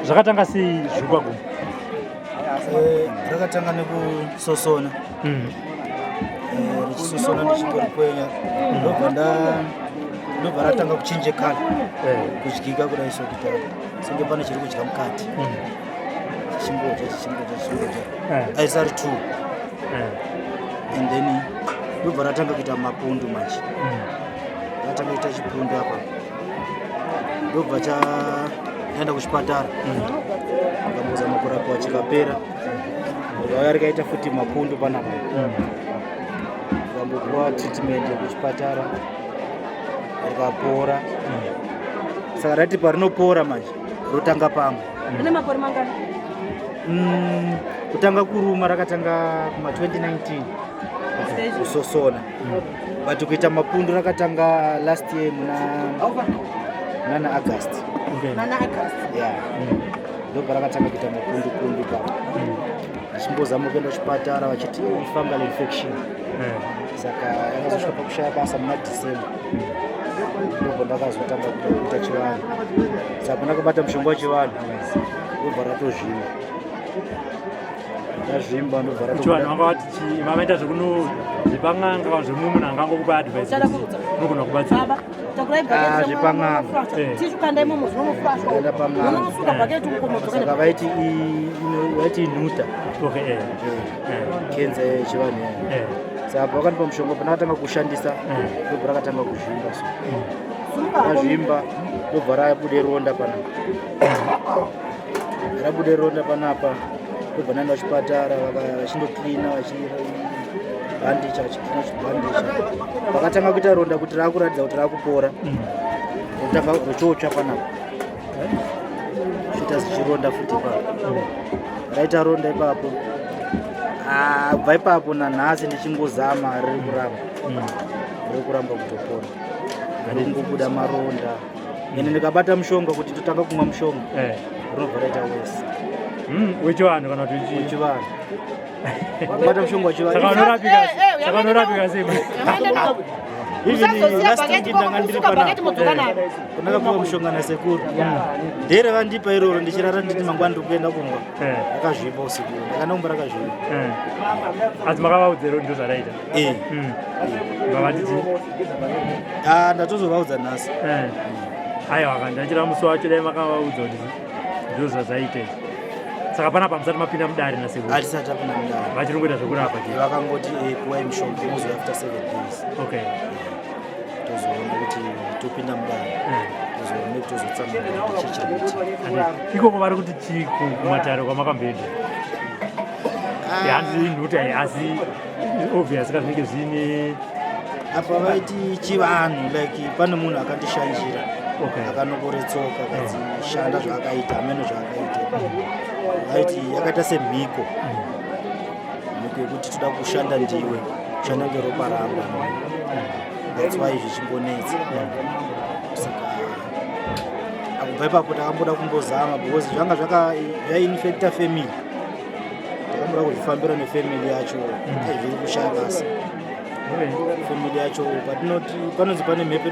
Zvakatanga sei zvikwaguma? Rakatanga nekusosona richisosona ndichingorikwenya ndobva ratanga kuchinje kala kudyika kudai so kuti senge pane chiri kudya mukati chichingodya aisari 2 and then ndobva ratanga kuita mapundu manje ratanga kuita chipundu apa ndobva chaenda kuchipatara akambozama kurapiwa chikapera vaya rikaita futi mapundu panapa akambopiwa treatment yekuchipatara rikapora saka rati parinopora manje rotanga pamwe kutanga kuruma rakatanga kuma 2019 kusosona but kuita mapundu rakatanga last year muna August ndobva rakatanga kuita mapundu papa achimbozama kuenda kuchipatara vachiti fungal infection saka yakazosvika pakushaya basa muna December ndobva ndakazotanga kuita chivanhu saka ndakabata mushonga wechivanhu ndobva ratozvimba ndazvimba ndobva chivanhu vanga vati mavaita zvepang'anga kana zvemunhu angangokupa advice unogona kubatsira zvepang'anga enda pang'anga saka vaiti inhuta kenza yechivanhu saka vakandipa mushonga panakatanga kushandisa ndobva rakatanga kuzvimba so razvimba ndobva rabude ronda panapa ndobva naenda kuchipatara vachindoklina vachibhandicha vakatanga kuita ronda kuti rakuratidza kuti rakupora rotanga rochotsva panapa zviita zichironda futi ipapo raita ronda ipapo bva ipapo nanhasi ndichingozama riri kuramba kutopora ringobuda maronda ene ndikabata mushonga kuti ndotanga kumwa mushonga rinobva raita wese wechivanhu kana kuti wechivanhu kubata mushonga wechivanhu saka unorapika sei? Even last time ndanga ndiri panapa mushonga nasekuru ndere vandipa iroro ndichirara nditi mangwana ndikuenda kumwa rakazvimba usiku ndakandomba rakazvimba asi makavaudzero ndo zvaraita vavatiti ndatozovaudza nhasi aiwa kandachira musi wacho dai makavaudza kuti ndo zvazvaite saka panapa musati mapinda mudare nasekuru hatisati tapinda mudare vachirongoita zvekurapa vakangoti kuwai mushonga unozi after 7 days tozoona kuti topinda mudare tozoona kuti tozotsamana kuti chichirikuti ikoko vari kuti chii kumatare kwamakamboenda handii nhuta asi obvious kazvinenge zvine apa vaiti chivanhu like pane munhu akandishanjira akanokore tsoka akadzishanda zvaakaita ameno zvaakaita vaiti yakaita semhiko yekuti toda kushanda ndiwe kushanda ngeropa rangu that's why zvichimbonetsa saka akubva ipapo takamboda kumbozama because zvanga zvainfecta family takamboda kuzvifambira nefamily yacho zviri kushaya basa family yacho patinoti panonzi pane mhepo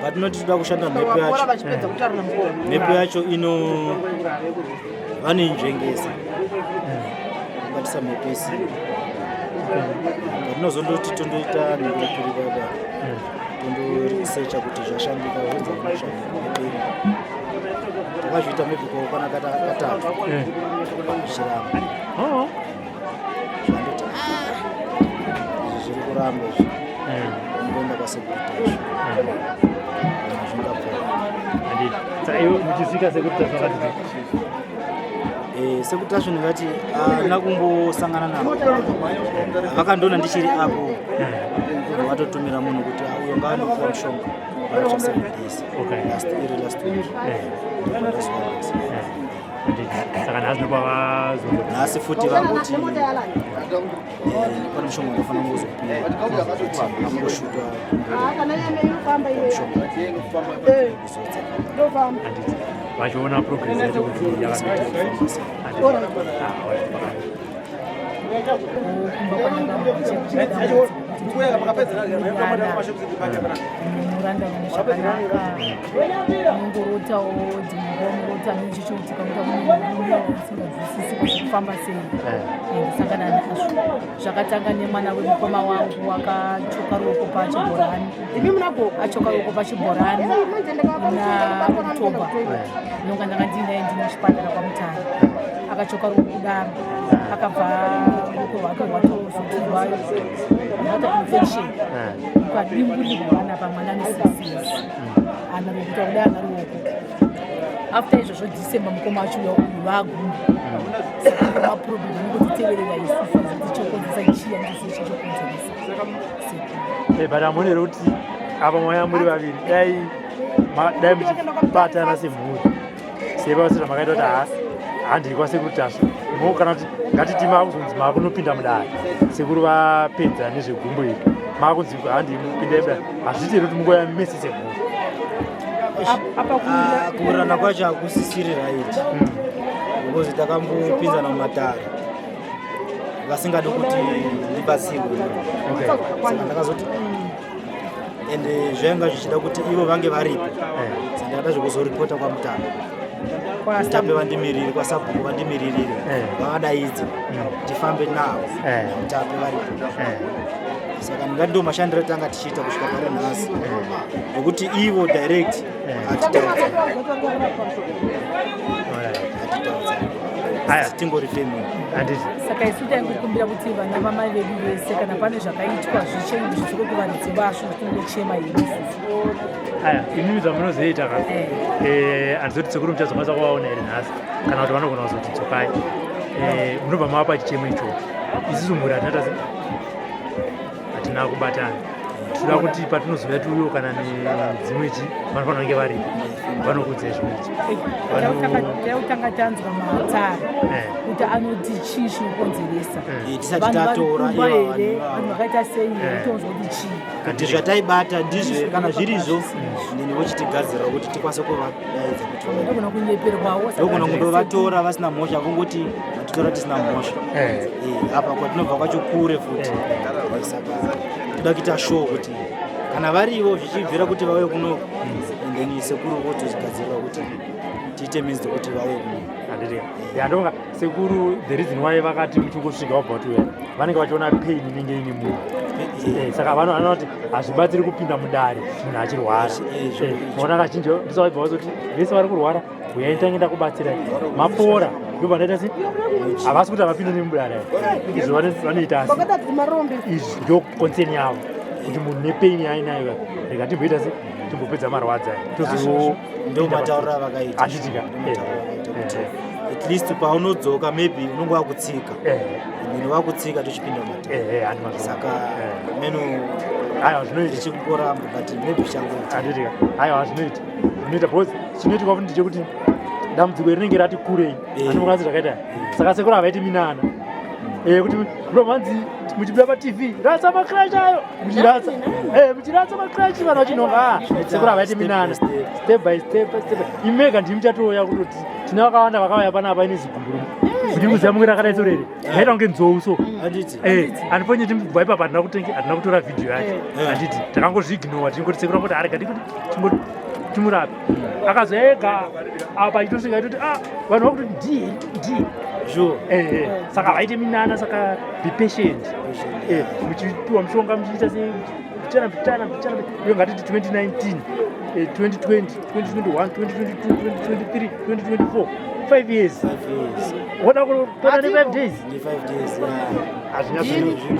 patinoti toda kushanda mhepo yacho vanoinzvengesa kubatisa mhepo isiri patinozondoti tondoita nekukuribaba tondorisecha kuti zvashandika zvezvanoshandika takazviita maybe kwaukana katatu zvichiramba zvandoti izvi zviri kuramba izvi ndoenda kwasekuritasvo zvingapora muchisvika sekuita zvakati sekutasvo ndingati handina kumbosangana navo vakandoona ndichiri apo vatotumira munhu kuti uyo ngaanopuwa mushonga vacha 7 days last week saka nhasi nopavazongo nhasi futi vangoti pane mushonga unofanira kuzopira amboshutwa vachiona progress yacho kuti muranda zvakanaka unongorotawo dzimborota nechichoitika kuti usingazwisisi kufamba sei ndisangana nazvo zvakatanga nemwana wemukoma wangu akachoka ruoko pachibhorani achoka ruoko pachibhorani na Oktoba nonga ndanga ndinaye ndine chipatara kwaMutare akachoka ruoko kudaro akabva ruoko rwake rwatozotirwa infection ukadimbulirwana pamwana ane6 ana rokuta kudai ana ruoko after izvozvo December mukoma wacho vagumba saka maproblem anongotiteverera isusu tichokonzesa ichiya ndise chichokonzeresa but amonere kuti apa mwaya muri vaviri dai muchibatana semhuri sevasi zvamakaita kuti handiri kwasekuru tasvo imo kana kuti ngatiti makuzonzi makunopinda mudare sekuru vapedza nezvegumbo iri makunzi handiri mupinda mudare hazviitiri kuti mungoya mese semhuri kuurana kwacho hakusisiri raiti because takambopinzana mumatare vasingadi kuti ndibatsirwe saka ndakazoti ende zvainga zvichida kuti ivo vange varipo saka ndakada zvekuzoripota kwaMutape Mutape vandimiriri kwaSabhuku vandimiriri vavadaidza tifambe navo Mutape varipo saka ndingati ndo mashandiro tanga tichiita kusvika pano nhasi nokuti ivo direct hatitaudza tingori family saka isu taingokumbira kuti vana vamai vedu vese kana pane zvakaitwa zvichengu zvizoko kuvanhudzi vasvo tingochema ini isusu imimi zvamunozoita ka handizoti sekuru muchazokwanisa kuvaona here nhasi kana kuti vanogona kuzoti dzokai munobva mava pachichemo ichocho isusu mhuri hatinata hatina kubatana tinoda kuti patinozouya tiuyo kana nedzimwe chi vanofanira kunge varipo vanokudzai zvimwe chi tautanga tanzwa matsara kuti anoti chii chinokonzeresa tisati tatora here vanhu vakaita sei tonzwa kuti chii kuti zvataibata ndizvo kana zvirizvo ndini vochitigadzira kuti tikwanise kuvadaidza kuti ndogona kunyeperwawo ndogona kundovatora vasina mhosva vongoti vatitora tisina mhosva apa kwatinobva kwacho kure futi saka toda kuita show kuti kana varivo zvichibvira kuti vauye kuno then sekuru votozvigadzirira kuti tiite minzi kuti vauye kuno yandonga sekuru the reason why vakati muchingosvika wabva kuti vanenge vachiona pain inenge ine munhu saka vanoona kuti hazvibatsiri kupinda mudare munhu achirwara maona kazhinji ndisaibva vazoti vese vari kurwara uyai tangenda kubatsirai mapora ndobvandaita se havasi kuti havapinde nemudare izvo vanoita asi izvi ndo concern yavo kuti munhu nepain yainayo rega timboita se timbopedza marwadza tozo ndo mataurira vakaita achitika at least paunodzoka maybe unonge wakutsika munhu wakutsika tochipinda mata saka meno aiwa zvinoita chikuramba but maybe changoita achitika aiwa zvinoita because chinoitika kuti ndechekuti dambudziko rinenge rati kurei anokwanisa zvakaita saka sekuru havaiti minana kuti romanzi muchibuda patv ratsa macrash ayo muchiratsa macrash vanhu vachinonga sekuru havaiti minana step by step imega ndimi chatoya kutoti tina vakawanda vakauya panapa ine zigumburu kuti muziva rakadai sorere aita kunge nzou so handiponye timbva ipapa hatina kutora vhidhiyo yacho handiti takangozviignora tingoti sekuru kuti arega kuti timurape akazoega apa itosvika itoti vanhu vakuti ndi saka vaite minana saka be patient muchipiwa mushonga muchiita sepichana iyo ngatiti 2019 2020 2021 2022 2023 2024 5 years woda kupona ne5 days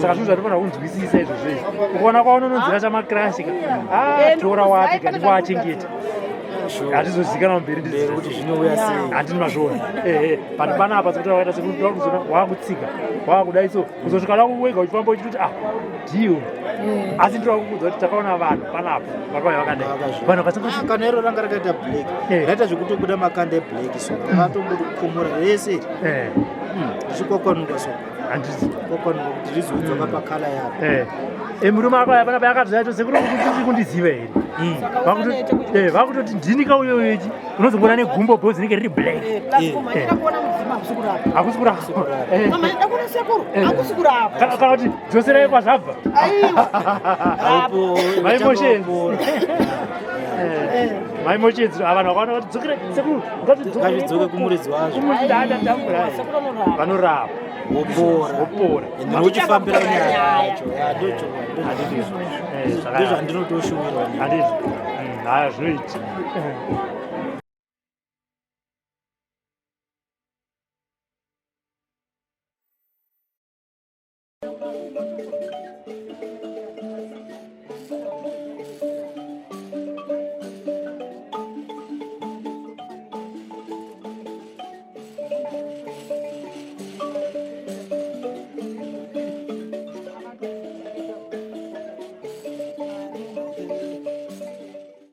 saka zvinhu zvatofanira kunzwisisa izvozvo izvi ukuona kwaunononzira chamacrash tora wapi kati wachengeta hatizozikanwa mberi kuti zvinouya sei. handini mazviona pano panapa sekuti wakaita sekuti wakuzona wakutsika wakudai so kuzosvika wega uchifamba uchitoti ndiyo asi ndirakuudza kuti takaona vanhu panapa vakauya vakadai vanhu vakasekuti kana iro ranga rakaita black raita zvekutobuda makanda eblack so akatombokumura rese ndichikwakwanuka so kwakwanuka kuti rizodzoka pakala yapo murume akauya panapa yakatozaito sekuti kuti kundiziva here vakutoti ndini kauyoyochi unozongona negumbo bhozi rinenge riri black hakusi kurapa kana kuti dzoserai kwazvabva maimotions vanhu vakaona kuti dzokere sekuru ngazvidzoke kumuridzi wazvo vanorapa wopora ende uchifambira nyaya yacho ndozvandinotoshuwira haya zvinoiti